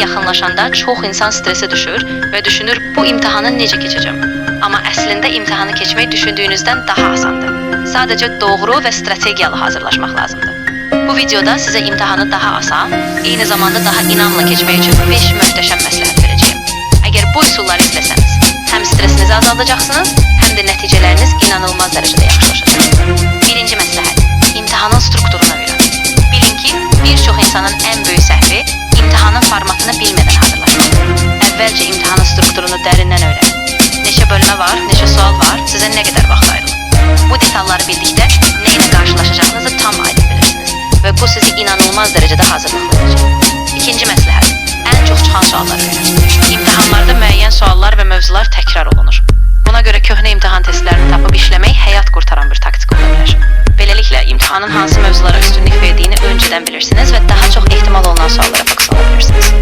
yaxınlaşanda çox insan strese düşür və düşünür bu imtahanı necə keçəcəm. Amma əslində imtahanı keçmək düşündüyünüzdən daha asandır. Sadəcə doğru və strategiyalı hazırlaşmaq lazımdır. Bu videoda sizə imtahanı daha asan, eyni zamanda daha inamla keçmək üçün 5 möhtəşəm məsləhət verəcəyim. Əgər bu üsulları izləsəniz, həm stresinizi azaldacaqsınız, həm də nəticələriniz inanılmaz dərəcədə yaxşılaşacaq. Birinci məsləhət, imtahanın strukturuna öyrənin. Bilin ki, bir çox insanın ən böyük səhvi imtahanın formatını bilmədən hazırlaşmaq. Əvvəlcə imtahanın strukturunu dərindən öyrənin. Neçə bölmə var, neçə sual var, sizə nə qədər vaxt ayrılır. Bu detalları bildikdə nə ilə qarşılaşacağınızı tam aydın bilirsiniz və bu sizi inanılmaz dərəcədə hazırlıqlı edəcək. İkinci məsləhət, ən çox çıxan sualları öyrənin. İmtahanlarda müəyyən suallar və mövzular təkrar olunur. Buna görə köhnə imtahan testlərini tapıb işləmək həyat qurtaran bir taktik ola bilər. Beləliklə, imtahanın hansı mövzulara üstünlük verdiyini öncədən bilirsiniz və daha çox ehtimal olunan suallara fokuslana bilirsiniz.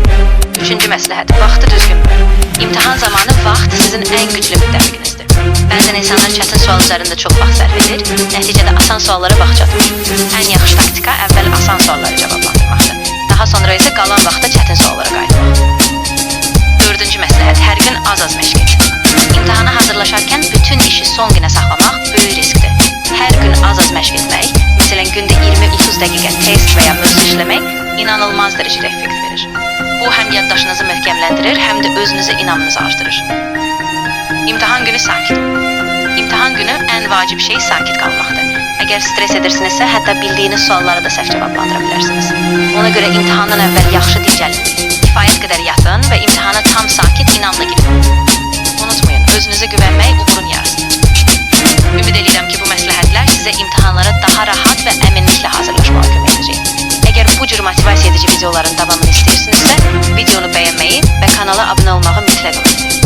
Üçüncü məsləhət, vaxtı düzgün bölün. İmtahan zamanı vaxt sizin ən güclü müttəfiqinizdir. Bəzən insanlar çətin sual üzərində çox vaxt sərf edir, nəticədə asan suallara vaxt çatmır. Ən yaxşı taktika əvvəl asan sualları cavablandırmaqdır. Daha sonra isə qalan vaxtda çətin suallara qayıtmaq. Dördüncü məsləhət, hər gün az-az məşq edin. İmtahana hazırlaşarkən bütün işi son günə saxlamaq böyük riskdir. Hər gün az-az məşq etmək, məsələn gündə 20-30 dəqiqə test və ya mövzu işləmək inanılmaz dərəcədə effekt verir. Bu həm yaddaşınızı möhkəmləndirir, həm də özünüzə inamınızı artırır. İmtahan günü sakit olun. İmtahan günü ən vacib şey sakit qalmaqdır. Əgər stres edirsinizsə, hətta bildiyiniz sualları da səhv cavablandıra bilərsiniz. Ona görə imtahandan əvvəl yaxşı dincəlin, kifayət qədər yatın və imtahana tam sakit, inamla girin. Unutmayın, özünüzə güvənmək uğurun yarısıdır. Ümid edirəm ki, bu məsləhətlər sizə imtahanlara daha rahat və əminliklə hazırlaşmağa kömək edəcək. Əgər bu cür motivasiya edici videoların davamını istəyirsinizsə, videonu bəyənməyi və kanala abunə olmağı mütləq unutmayın.